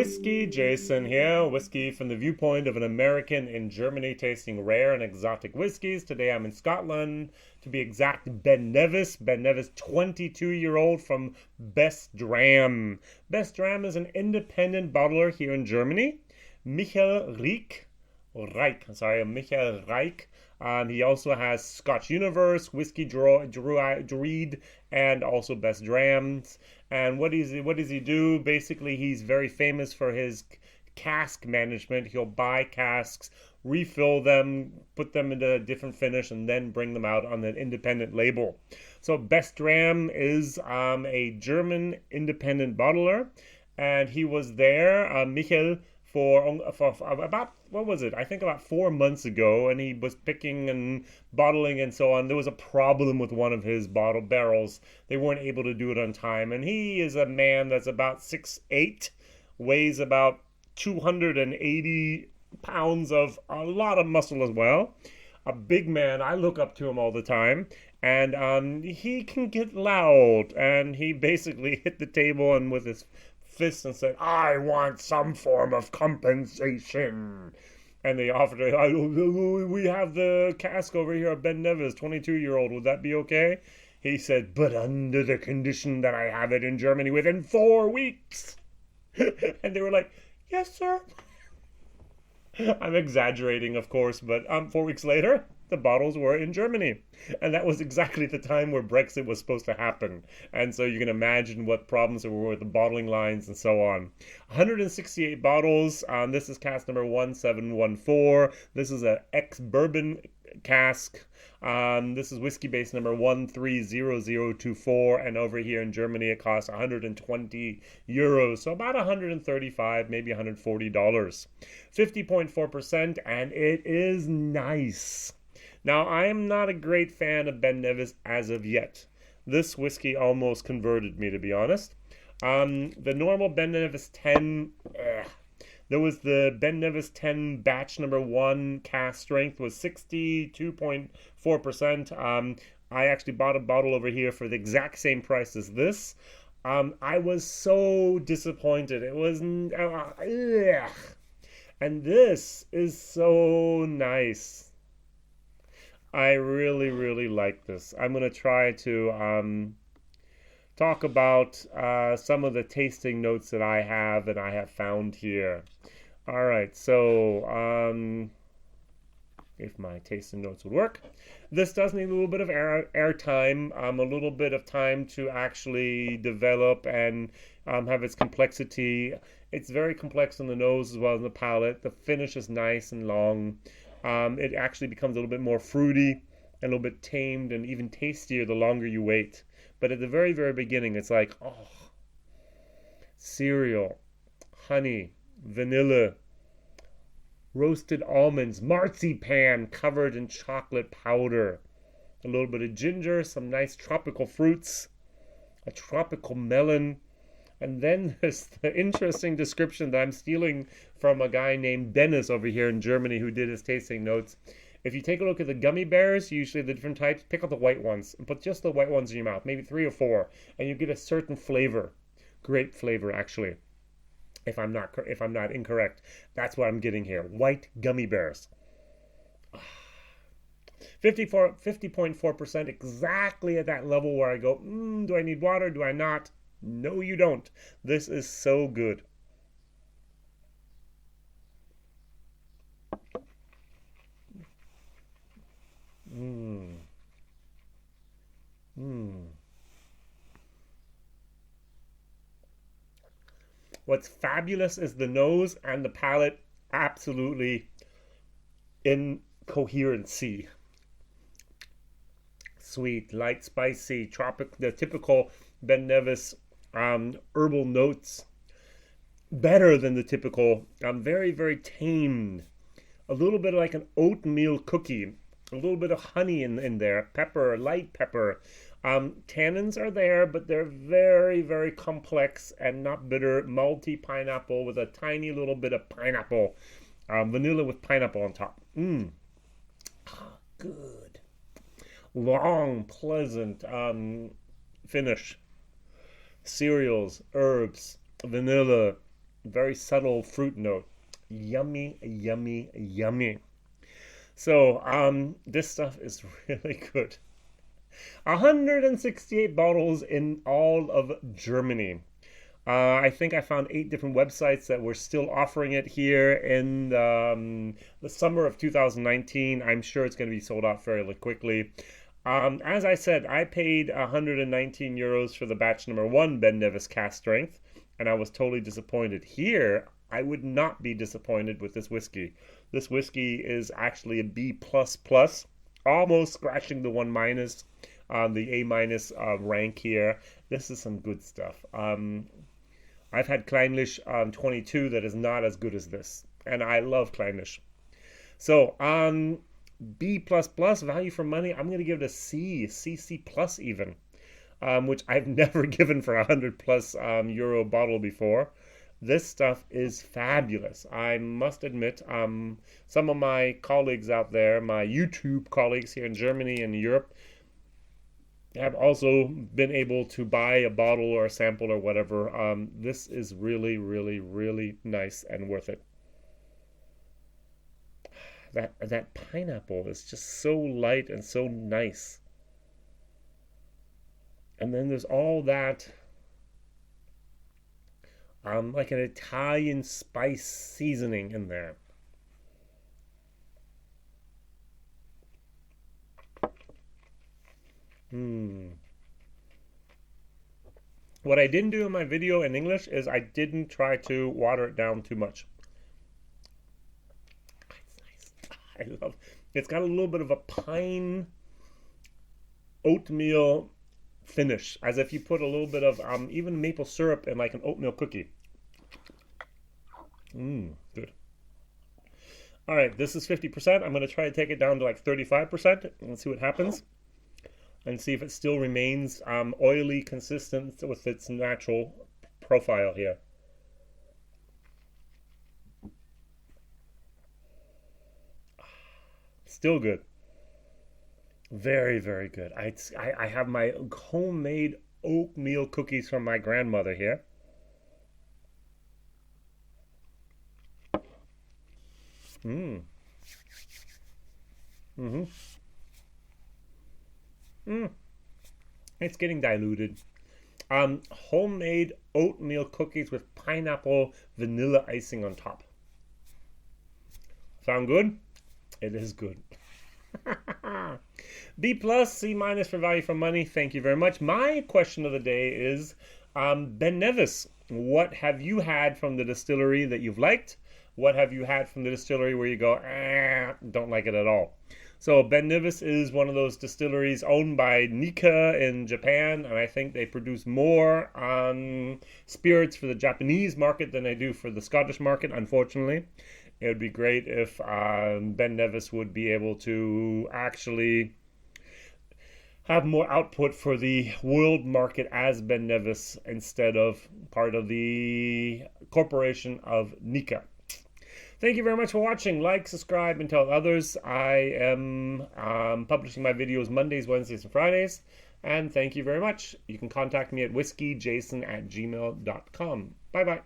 WhiskyJason here, whiskey from the viewpoint of an American in Germany tasting rare and exotic whiskeys. Today I'm in Scotland, to be exact, Ben Nevis. Ben Nevis, 22-year-old from Best Dram. Best Dram is an independent bottler here in Germany. Michael Reich. He also has Scotch Universe, Whiskey Druid, and also Best Drams. And what does he do? Basically, he's very famous for his cask management. He'll buy casks, refill them, put them into a different finish, and then bring them out on an independent label. So Best Dram is a German independent bottler, and he was there, Michael, for about, what was it? I think about 4 months ago, and he was picking and bottling and so on. There was a problem with one of his bottle barrels. They weren't able to do it on time, and he is a man that's about 6'8", weighs about 280 pounds of a lot of muscle as well. A big man. I look up to him all the time, and he can get loud, and he basically hit the table and with his fist and said, "I want some form of compensation." And they offered it. "We have the cask over here of Ben Nevis, 22-year-old. Would that be okay?" He said, "But under the condition that I have it in Germany within 4 weeks." And they were like, "Yes, sir." I'm exaggerating, of course, but 4 weeks later, the bottles were in Germany. And that was exactly the time where Brexit was supposed to happen. And so you can imagine what problems there were with the bottling lines and so on. 168 bottles. This is cask number 1714. This is an ex-bourbon cask. This is whiskey base number 130024, and over here in Germany it costs 120 euros, so about 135, maybe $140. 50.4%, and it is nice. Now, I am not a great fan of Ben Nevis as of yet. This whiskey almost converted me, to be honest. The normal Ben Nevis 10, there was the Ben Nevis 10 batch number 1 cask strength was 62.4%. I actually bought a bottle over here for the exact same price as this. I was so disappointed. It was, and this is so nice. I really, really like this. I'm going to try to talk about some of the tasting notes that I have and I have found here. All right, so if my tasting notes would work. This does need a little bit of air time, a little bit of time to actually develop and have its complexity. It's very complex on the nose as well as the palate. The finish is nice and long. It actually becomes a little bit more fruity, a little bit tamed, and even tastier the longer you wait. But at the very, very beginning, it's like, oh, cereal, honey, vanilla, roasted almonds, marzipan covered in chocolate powder, a little bit of ginger, some nice tropical fruits, a tropical melon. And then there's the interesting description that I'm stealing from a guy named Dennis over here in Germany who did his tasting notes. If you take a look at the gummy bears, usually the different types, pick out the white ones and put just the white ones in your mouth, maybe 3 or 4, and you get a certain flavor, grape flavor actually. If I'm not incorrect, that's what I'm getting here. White gummy bears. 50.4%, exactly at that level where I go, do I need water? Do I not? No, you don't. This is so good. What's fabulous is the nose and the palate absolutely in coherency. Sweet, light, spicy, the typical Ben Nevis herbal notes, better than the typical, very, very tamed, a little bit like an oatmeal cookie, a little bit of honey in there, pepper, light pepper. Tannins are there, but they're very, very complex and not bitter. Malty pineapple with a tiny little bit of pineapple, vanilla with pineapple on top. Good. Long, pleasant finish. Cereals, herbs, vanilla, very subtle fruit note. Yummy, yummy, yummy. So, this stuff is really good. 168 bottles in all of Germany. I think I found 8 different websites that were still offering it here in the summer of 2019. I'm sure it's going to be sold out fairly quickly. As I said, I paid 119 euros for the batch number 1 Ben Nevis cask strength, and I was totally disappointed. Here, I would not be disappointed with this whiskey. This whiskey is actually a B++, almost scratching the 1 minus, the A minus rank here. This is some good stuff. I've had Kleinlich 22 that is not as good as this, and I love Kleinlich. So, B++, value for money, I'm going to give it a C, CC plus even, which I've never given for 100 plus euro bottle before. This stuff is fabulous. I must admit, some of my colleagues out there, my YouTube colleagues here in Germany and Europe, have also been able to buy a bottle or a sample or whatever. This is really, really, really nice and worth it. That pineapple is just so light and so nice. And then there's all that like an Italian spice seasoning in there. What I didn't do in my video in English is I didn't try to water it down too much. It's nice. I love it. It's got a little bit of a pine oatmeal finish, as if you put a little bit of even maple syrup in like an oatmeal cookie. Good. All right, this is 50%. I'm going to try to take it down to like 35% and see what happens. And see if it still remains oily, consistent with its natural profile here. Still good. Very, very good. I have my homemade oatmeal cookies from my grandmother here. It's getting diluted. Homemade oatmeal cookies with pineapple vanilla icing on top. Sound good? It is good. B+, C- for value for money. Thank you very much. My question of the day is, Ben Nevis, what have you had from the distillery that you've liked? What have you had from the distillery where you go, don't like it at all? So Ben Nevis is one of those distilleries owned by Nikka in Japan, and I think they produce more spirits for the Japanese market than they do for the Scottish market, unfortunately. It would be great if Ben Nevis would be able to actually have more output for the world market as Ben Nevis instead of part of the corporation of Nikka. Thank you very much for watching. Like, subscribe, and tell others. I am publishing my videos Mondays, Wednesdays, and Fridays. And thank you very much. You can contact me at whiskyjason@gmail.com. Bye-bye.